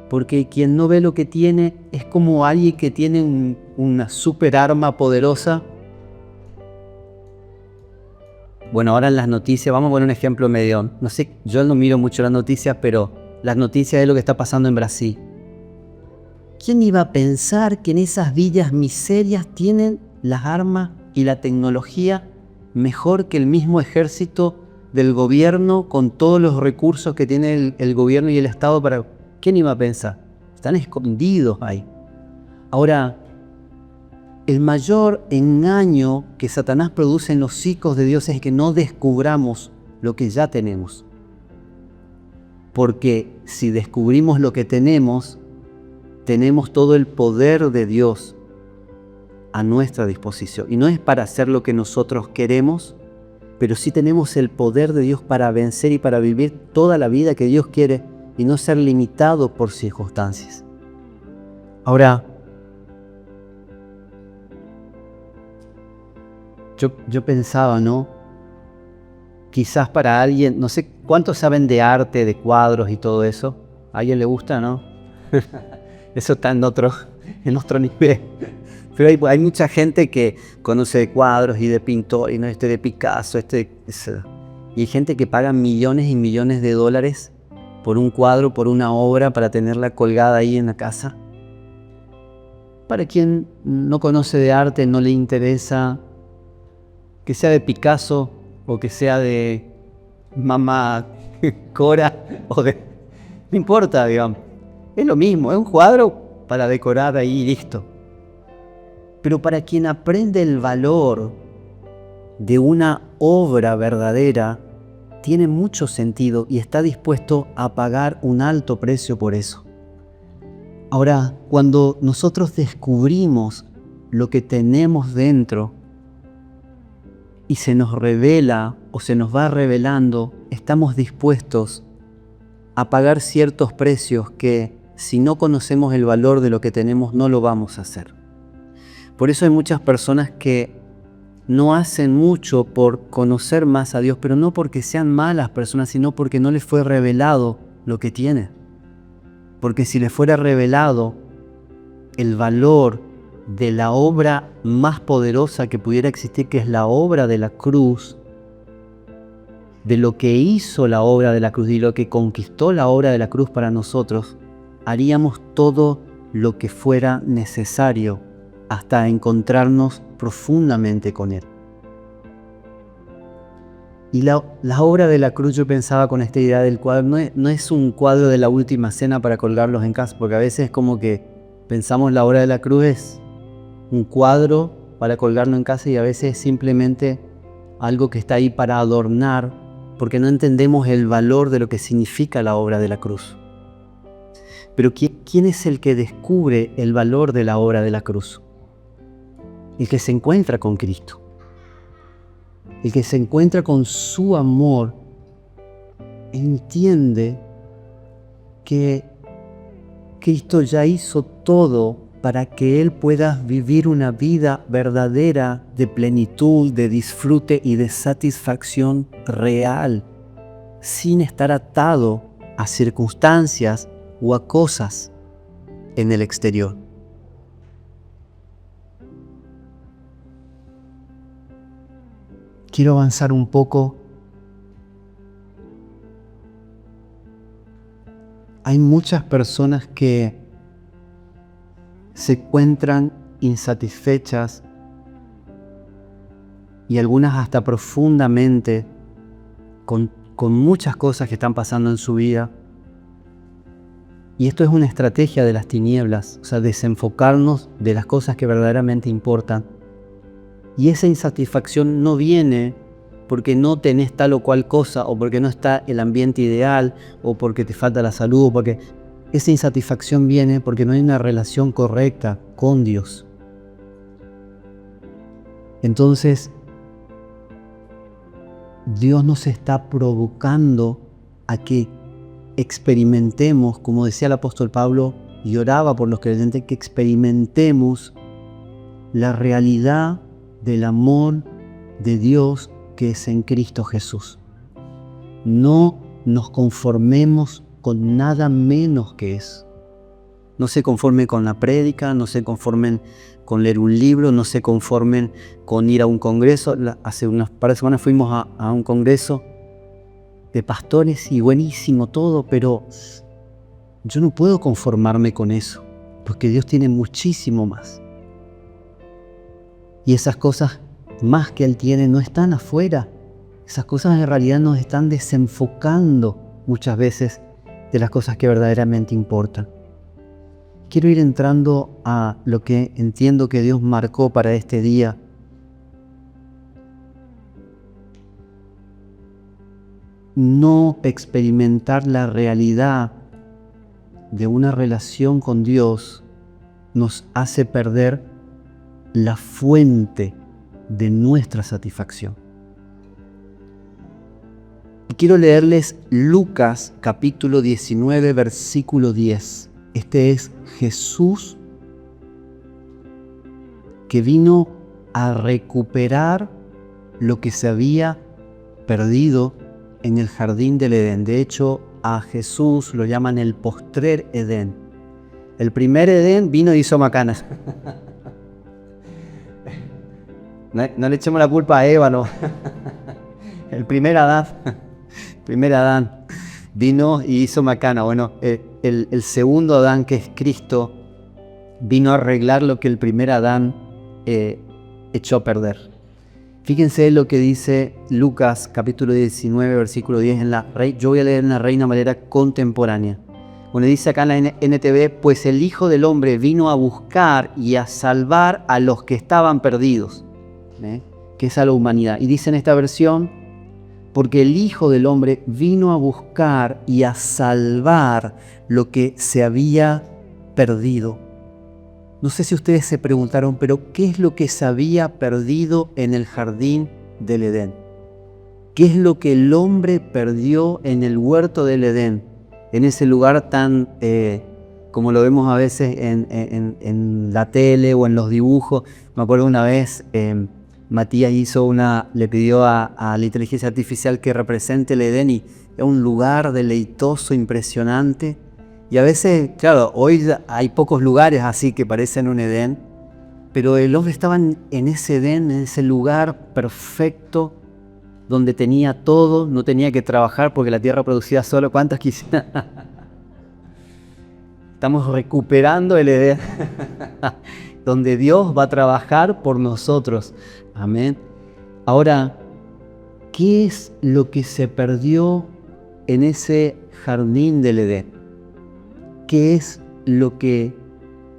Porque quien no ve lo que tiene es como alguien que tiene una super arma poderosa. Bueno, ahora en las noticias, vamos a poner un ejemplo medio, no sé, yo no miro mucho las noticias, pero las noticias es lo que está pasando en Brasil. ¿Quién iba a pensar que en esas villas miserias tienen las armas y la tecnología mejor que el mismo ejército del gobierno, con todos los recursos que tiene el gobierno y el Estado para... ¿Quién iba a pensar? Están escondidos ahí. Ahora, el mayor engaño que Satanás produce en los hijos de Dios es que no descubramos lo que ya tenemos. Porque si descubrimos lo que tenemos todo el poder de Dios a nuestra disposición. Y no es para hacer lo que nosotros queremos, pero sí tenemos el poder de Dios para vencer y para vivir toda la vida que Dios quiere y no ser limitado por circunstancias. Ahora, yo pensaba, ¿no? Quizás para alguien, no sé cuántos saben de arte, de cuadros y todo eso. ¿A alguien le gusta, no? Eso está en otro nivel. Pero hay mucha gente que conoce de cuadros y de pintor, y no de Picasso, y hay gente que paga millones y millones de dólares por un cuadro, por una obra, para tenerla colgada ahí en la casa. Para quien no conoce de arte, no le interesa, que sea de Picasso o que sea de Mamá Cora, no importa, digamos. Es lo mismo, es un cuadro para decorar ahí y listo. Pero para quien aprende el valor de una obra verdadera, tiene mucho sentido y está dispuesto a pagar un alto precio por eso. Ahora, cuando nosotros descubrimos lo que tenemos dentro y se nos revela o se nos va revelando, estamos dispuestos a pagar ciertos precios que, si no conocemos el valor de lo que tenemos, no lo vamos a hacer. Por eso hay muchas personas que no hacen mucho por conocer más a Dios, pero no porque sean malas personas, sino porque no les fue revelado lo que tienen. Porque si les fuera revelado el valor de la obra más poderosa que pudiera existir, que es la obra de la cruz, de lo que hizo la obra de la cruz y lo que conquistó la obra de la cruz para nosotros, haríamos todo lo que fuera necesario hasta encontrarnos profundamente con Él. Y la obra de la cruz, yo pensaba con esta idea del cuadro, no es un cuadro de la última cena para colgarlos en casa, porque a veces es como que pensamos la obra de la cruz es un cuadro para colgarlo en casa y a veces es simplemente algo que está ahí para adornar, porque no entendemos el valor de lo que significa la obra de la cruz. Pero ¿quién es el que descubre el valor de la obra de la cruz? el que se encuentra con Cristo, el que se encuentra con su amor, entiende que Cristo ya hizo todo para que él pueda vivir una vida verdadera de plenitud, de disfrute y de satisfacción real, sin estar atado a circunstancias o a cosas en el exterior. Quiero avanzar un poco. Hay muchas personas que se encuentran insatisfechas y algunas hasta profundamente con muchas cosas que están pasando en su vida. Y esto es una estrategia de las tinieblas, o sea, desenfocarnos de las cosas que verdaderamente importan. Y esa insatisfacción no viene porque no tenés tal o cual cosa, o porque no está el ambiente ideal, o porque te falta la salud, o porque esa insatisfacción viene porque no hay una relación correcta con Dios. Entonces, Dios nos está provocando a que experimentemos, como decía el apóstol Pablo, y oraba por los creyentes, que experimentemos la realidad del amor de Dios que es en Cristo Jesús. No nos conformemos con nada menos que es. No se conformen con la prédica, no se conformen con leer un libro, no se conformen con ir a un congreso. Hace unas par de semanas fuimos a un congreso de pastores y buenísimo todo, pero yo no puedo conformarme con eso, porque Dios tiene muchísimo más. Y esas cosas más que Él tiene no están afuera. Esas cosas en realidad nos están desenfocando muchas veces de las cosas que verdaderamente importan. Quiero ir entrando a lo que entiendo que Dios marcó para este día. No experimentar la realidad de una relación con Dios nos hace perder la fuente de nuestra satisfacción. Y quiero leerles Lucas capítulo 19, versículo 10. Este es Jesús que vino a recuperar lo que se había perdido en el jardín del Edén. De hecho, a Jesús lo llaman el postrer Edén. El primer Edén vino y hizo macanas. No le echemos la culpa a Eva, no. El primer Adán vino y hizo macana. Bueno, el segundo Adán, que es Cristo, vino a arreglar lo que el primer Adán echó a perder. Fíjense lo que dice Lucas capítulo 19, versículo 10. Yo voy a leer en la Reina Valera contemporánea. Bueno, dice acá en la NTV, pues el Hijo del Hombre vino a buscar y a salvar a los que estaban perdidos. Que es a la humanidad. Y dice en esta versión, porque el Hijo del Hombre vino a buscar y a salvar lo que se había perdido. No sé si ustedes se preguntaron, pero ¿qué es lo que se había perdido en el jardín del Edén? ¿Qué es lo que el hombre perdió en el huerto del Edén? En ese lugar tan, como lo vemos a veces en la tele o en los dibujos. Me acuerdo una vez, Matías le pidió a la inteligencia artificial que represente el Edén, y es un lugar deleitoso, impresionante. Y a veces, claro, hoy hay pocos lugares así que parecen un Edén, pero el hombre estaba en ese Edén, en ese lugar perfecto, donde tenía todo, no tenía que trabajar porque la tierra producía solo. ¿Cuántos quisieran? Estamos recuperando el Edén, donde Dios va a trabajar por nosotros. Amén. Ahora, ¿qué es lo que se perdió en ese jardín del Edén? ¿Qué es lo que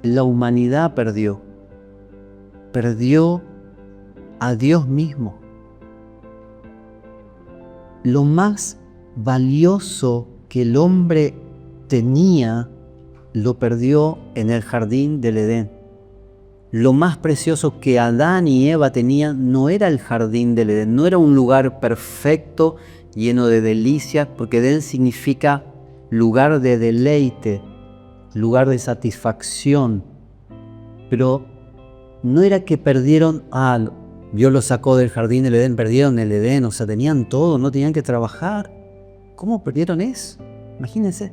la humanidad perdió? Perdió a Dios mismo. Lo más valioso que el hombre tenía, lo perdió en el jardín del Edén. lo más precioso que Adán y Eva tenían no era el jardín del Edén, no era un lugar perfecto, lleno de delicias, porque Edén significa lugar de deleite, lugar de satisfacción. Pero no era que perdieron, Dios los sacó del jardín del Edén, perdieron el Edén, o sea, tenían todo, no tenían que trabajar. ¿Cómo perdieron eso? Imagínense,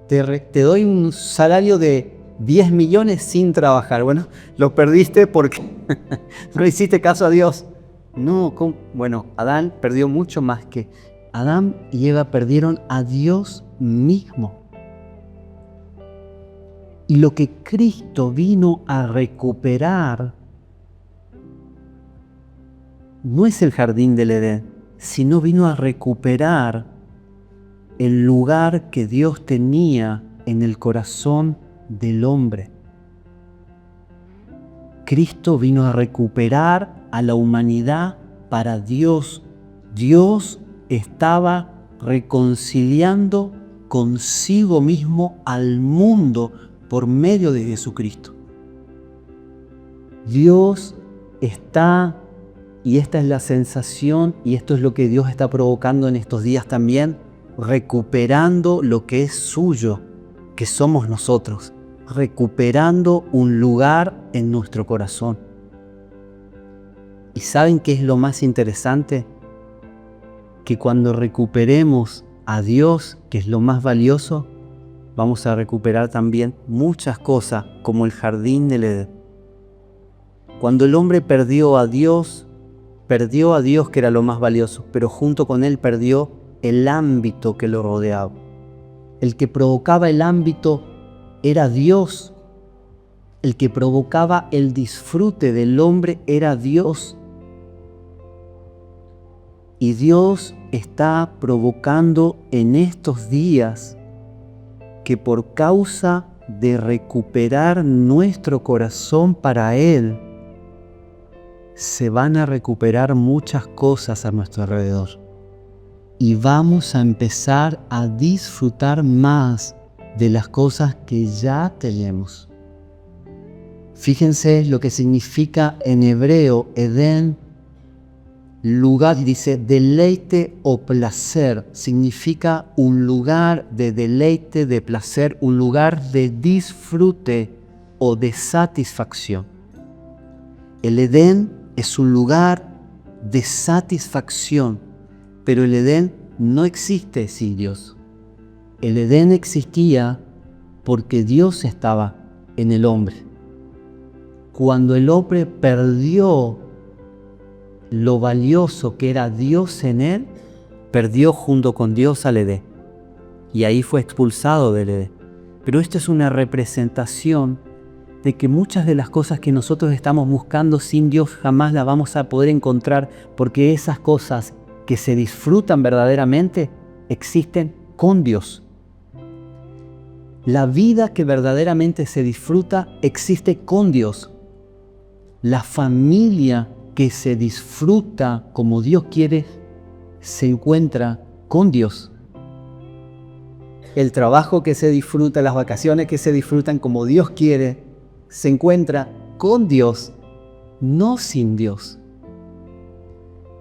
te doy un salario de 10 millones sin trabajar. Bueno, lo perdiste porque no hiciste caso a Dios. No, ¿cómo? Bueno, Adán perdió mucho más que Adán y Eva perdieron a Dios mismo. Y lo que Cristo vino a recuperar no es el jardín del Edén, sino vino a recuperar el lugar que Dios tenía en el corazón del hombre. Cristo vino a recuperar a la humanidad para Dios. Dios estaba reconciliando consigo mismo al mundo por medio de Jesucristo. Dios está, y esta es la sensación, y esto es lo que Dios está provocando en estos días también, recuperando lo que es suyo, que somos nosotros, recuperando un lugar en nuestro corazón. ¿Y saben qué es lo más interesante? Que cuando recuperemos a Dios, que es lo más valioso, vamos a recuperar también muchas cosas como el jardín del Edén. Cuando el hombre perdió a Dios que era lo más valioso, pero junto con él perdió el ámbito que lo rodeaba. El que provocaba el ámbito era Dios. El que provocaba el disfrute del hombre era Dios. Y Dios está provocando en estos días que por causa de recuperar nuestro corazón para Él, se van a recuperar muchas cosas a nuestro alrededor. Y vamos a empezar a disfrutar más de las cosas que ya tenemos. Fíjense lo que significa en hebreo Edén, lugar, dice deleite o placer, significa un lugar de deleite, de placer, un lugar de disfrute o de satisfacción. El Edén es un lugar de satisfacción, pero el Edén no existe sin Dios. El Edén existía porque Dios estaba en el hombre. Cuando el hombre perdió lo valioso que era Dios en él, perdió junto con Dios al Edén. Y ahí fue expulsado del Edén. Pero esto es una representación de que muchas de las cosas que nosotros estamos buscando sin Dios jamás las vamos a poder encontrar, porque esas cosas que se disfrutan verdaderamente existen con Dios. La vida que verdaderamente se disfruta existe con Dios. La familia que se disfruta como Dios quiere se encuentra con Dios. El trabajo que se disfruta, las vacaciones que se disfrutan como Dios quiere, se encuentra con Dios, no sin Dios.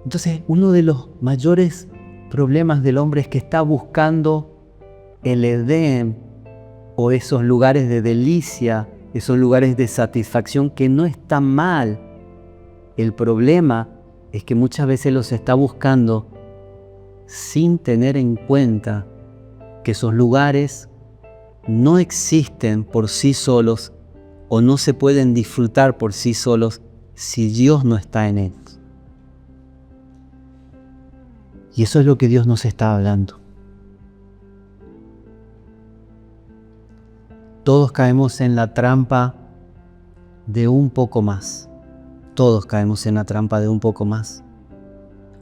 Entonces, uno de los mayores problemas del hombre es que está buscando el Edén o esos lugares de delicia, esos lugares de satisfacción, que no está mal. El problema es que muchas veces los está buscando sin tener en cuenta que esos lugares no existen por sí solos o no se pueden disfrutar por sí solos si Dios no está en ellos. Y eso es lo que Dios nos está hablando. Todos caemos en la trampa de un poco más. Todos caemos en la trampa de un poco más.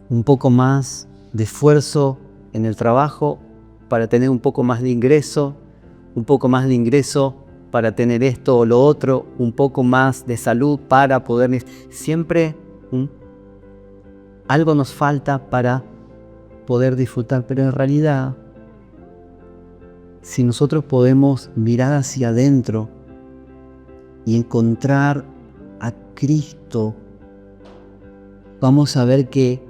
Un poco más de esfuerzo en el trabajo para tener un poco más de ingreso, un poco más de ingreso para tener esto o lo otro, un poco más de salud para poder... Siempre algo nos falta para poder disfrutar, pero en realidad, si nosotros podemos mirar hacia adentro y encontrar Cristo, vamos a ver que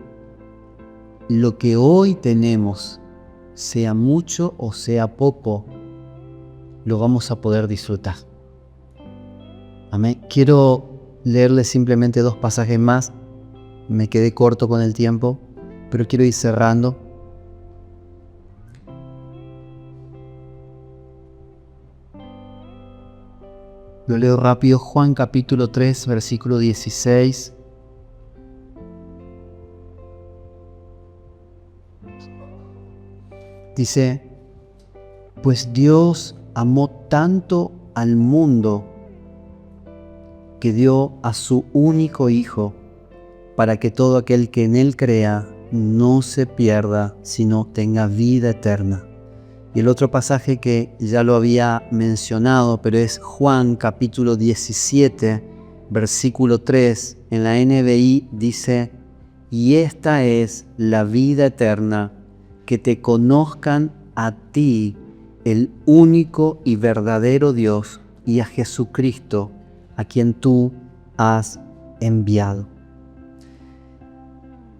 lo que hoy tenemos, sea mucho o sea poco, lo vamos a poder disfrutar. Amén. Quiero leerles simplemente 2 pasajes más. Me quedé corto con el tiempo, pero quiero ir cerrando. Lo leo rápido. Juan capítulo 3, versículo 16. Dice: pues Dios amó tanto al mundo que dio a su único Hijo, para que todo aquel que en Él crea no se pierda, sino tenga vida eterna. Y el otro pasaje que ya lo había mencionado, pero es Juan capítulo 17, versículo 3, en la NBI dice: y esta es la vida eterna, que te conozcan a ti, el único y verdadero Dios, y a Jesucristo, a quien tú has enviado.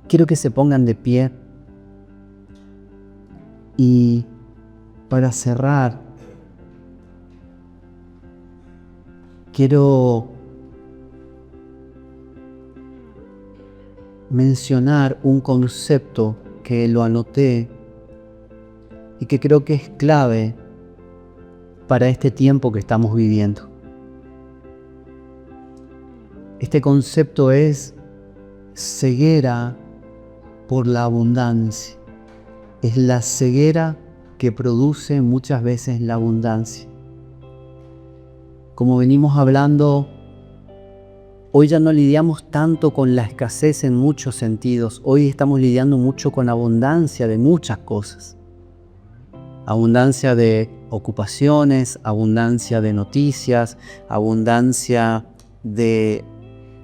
Quiero que se pongan de pie y para cerrar, quiero mencionar un concepto que lo anoté y que creo que es clave para este tiempo que estamos viviendo. Este concepto es ceguera por la abundancia. Es la ceguera que produce muchas veces la abundancia. Como venimos hablando, hoy ya no lidiamos tanto con la escasez en muchos sentidos. Hoy estamos lidiando mucho con abundancia de muchas cosas. Abundancia de ocupaciones, abundancia de noticias, abundancia de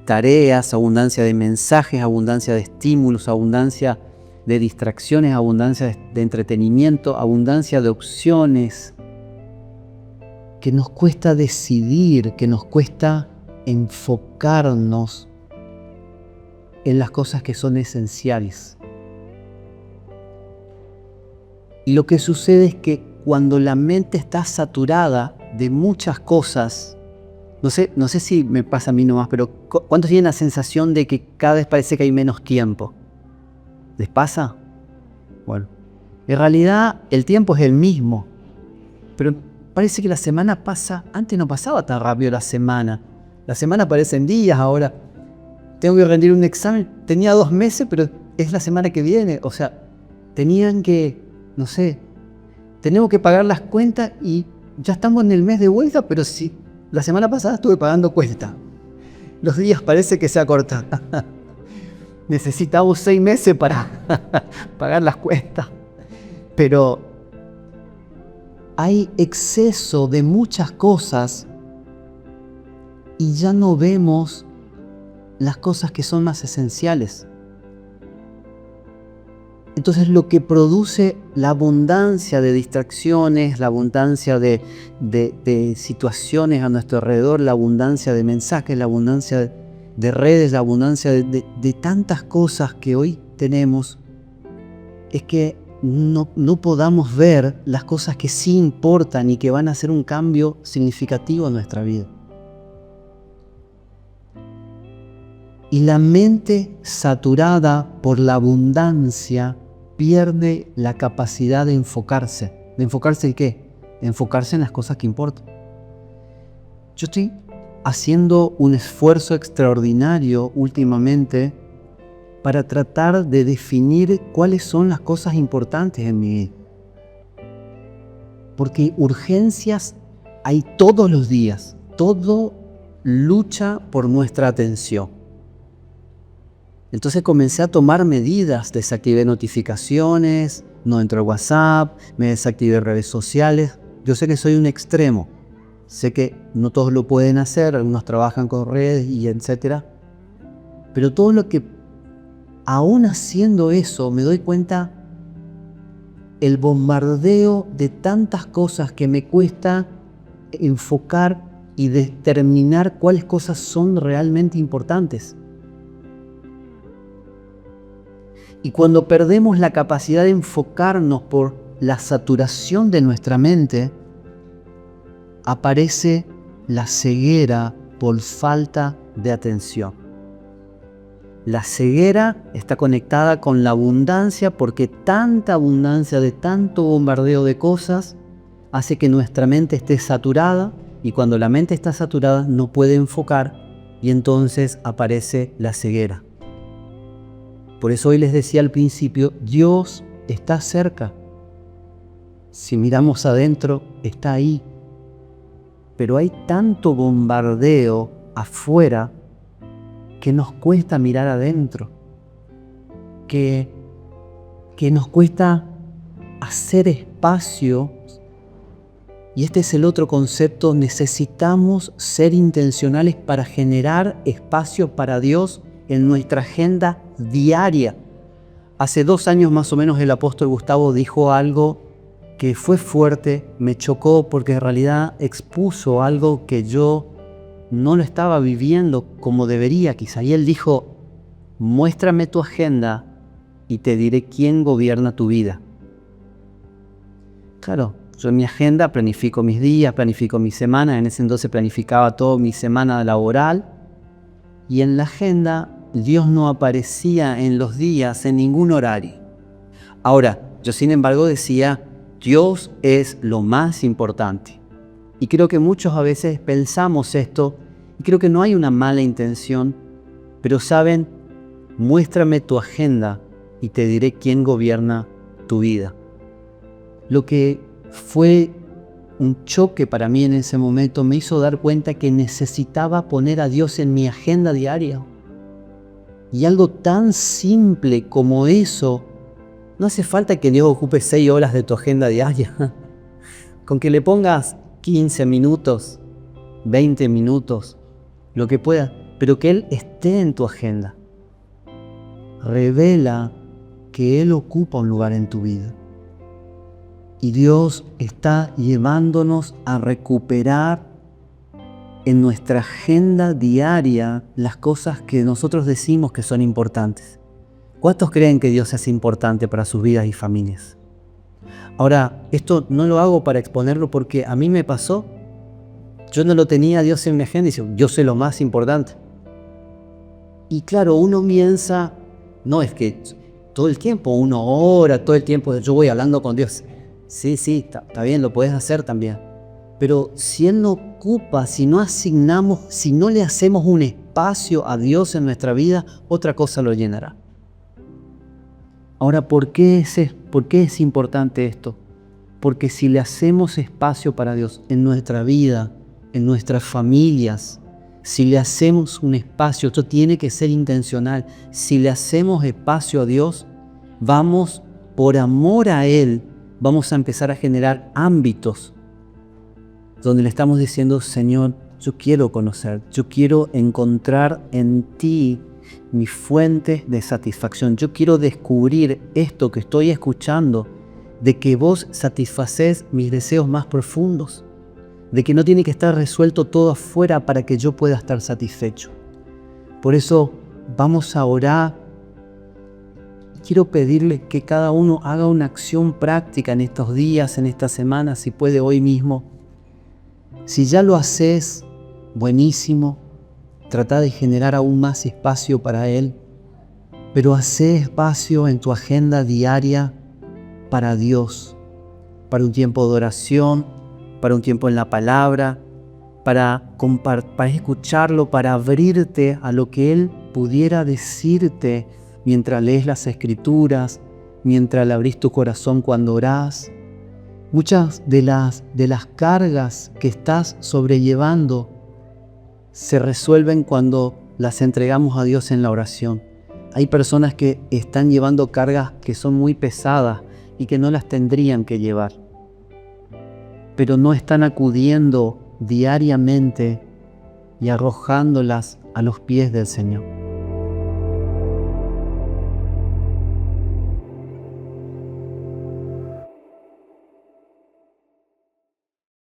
tareas, abundancia de mensajes, abundancia de estímulos, abundancia de distracciones, abundancia de entretenimiento, abundancia de opciones, que nos cuesta decidir, que nos cuesta enfocarnos en las cosas que son esenciales. Y lo que sucede es que cuando la mente está saturada de muchas cosas, no sé si me pasa a mí nomás, pero ¿cuántos tienen la sensación de que cada vez parece que hay menos tiempo? ¿Les pasa? Bueno, en realidad el tiempo es el mismo, pero parece que la semana pasa, antes no pasaba tan rápido la semana. La semana parece en días ahora. Tengo que rendir un examen, tenía 2 meses, pero es la semana que viene. O sea, tenían que, no sé, tenemos que pagar las cuentas y ya estamos en el mes de vuelta, pero sí, la semana pasada estuve pagando cuentas. Los días parece que se acortan. Necesitamos 6 meses para pagar las cuentas. Pero hay exceso de muchas cosas y ya no vemos las cosas que son más esenciales. Entonces lo que produce la abundancia de distracciones, la abundancia de situaciones a nuestro alrededor, la abundancia de mensajes, la abundancia de redes, la abundancia de tantas cosas que hoy tenemos, es que no podamos ver las cosas que sí importan y que van a hacer un cambio significativo en nuestra vida. Y la mente saturada por la abundancia pierde la capacidad de enfocarse. ¿De enfocarse en qué? De enfocarse en las cosas que importan. Yo estoy haciendo un esfuerzo extraordinario últimamente para tratar de definir cuáles son las cosas importantes en mi vida. Porque urgencias hay todos los días. Todo lucha por nuestra atención. Entonces comencé a tomar medidas, desactivé notificaciones, no entro a WhatsApp, me desactivé redes sociales. Yo sé que soy un extremo, sé que no todos lo pueden hacer, algunos trabajan con redes y etcétera. Pero todo lo que, aún haciendo eso, me doy cuenta el bombardeo de tantas cosas que me cuesta enfocar y determinar cuáles cosas son realmente importantes. Y cuando perdemos la capacidad de enfocarnos por la saturación de nuestra mente, aparece la ceguera por falta de atención. La ceguera está conectada con la abundancia porque tanta abundancia de tanto bombardeo de cosas hace que nuestra mente esté saturada, y cuando la mente está saturada no puede enfocar y entonces aparece la ceguera. Por eso hoy les decía al principio, Dios está cerca. Si miramos adentro, está ahí. Pero hay tanto bombardeo afuera que nos cuesta mirar adentro, que nos cuesta hacer espacio. Y este es el otro concepto: necesitamos ser intencionales para generar espacio para Dios en nuestra agenda diaria. Hace 2 años más o menos el apóstol Gustavo dijo algo que fue fuerte, me chocó porque en realidad expuso algo que yo no lo estaba viviendo como debería quizá. Y él dijo: muéstrame tu agenda y te diré quién gobierna tu vida. Claro, yo en mi agenda planifico mis días, planifico mis semanas. En ese entonces planificaba toda mi semana laboral. Y en la agenda Dios no aparecía en los días, en ningún horario. Ahora, yo sin embargo decía, Dios es lo más importante. Y creo que muchos a veces pensamos esto, y creo que no hay una mala intención, pero saben, muéstrame tu agenda y te diré quién gobierna tu vida. Lo que fue un choque para mí en ese momento me hizo dar cuenta que necesitaba poner a Dios en mi agenda diaria. Y algo tan simple como eso, no hace falta que Dios ocupe 6 horas de tu agenda diaria. Con que le pongas 15 minutos, 20 minutos, lo que pueda, pero que Él esté en tu agenda. Revela que Él ocupa un lugar en tu vida. Y Dios está llevándonos a recuperar en nuestra agenda diaria las cosas que nosotros decimos que son importantes. ¿Cuántos creen que Dios es importante para sus vidas y familias? Ahora, esto no lo hago para exponerlo porque a mí me pasó. Yo no lo tenía a Dios en mi agenda y dice, yo soy lo más importante. Y claro, uno piensa, no es que todo el tiempo uno ora, todo el tiempo yo voy hablando con Dios. Sí, está bien, lo puedes hacer también. Pero si Él no ocupa, si no asignamos, si no le hacemos un espacio a Dios en nuestra vida, otra cosa lo llenará. Ahora, ¿por qué es importante esto? Porque si le hacemos espacio para Dios en nuestra vida, en nuestras familias, si le hacemos un espacio, esto tiene que ser intencional, si le hacemos espacio a Dios, vamos, por amor a Él, vamos a empezar a generar ámbitos donde le estamos diciendo, Señor, yo quiero conocer, yo quiero encontrar en ti mi fuente de satisfacción. Yo quiero descubrir esto que estoy escuchando, de que vos satisfacés mis deseos más profundos, de que no tiene que estar resuelto todo afuera para que yo pueda estar satisfecho. Por eso vamos a orar. Quiero pedirle que cada uno haga una acción práctica en estos días, en estas semanas, si puede hoy mismo. Si ya lo haces, buenísimo. Trata de generar aún más espacio para Él, pero hace espacio en tu agenda diaria para Dios, para un tiempo de oración, para un tiempo en la palabra, para escucharlo, para abrirte a lo que Él pudiera decirte mientras lees las Escrituras, mientras le abrís tu corazón cuando orás. Muchas de las cargas que estás sobrellevando se resuelven cuando las entregamos a Dios en la oración. Hay personas que están llevando cargas que son muy pesadas y que no las tendrían que llevar, pero no están acudiendo diariamente y arrojándolas a los pies del Señor.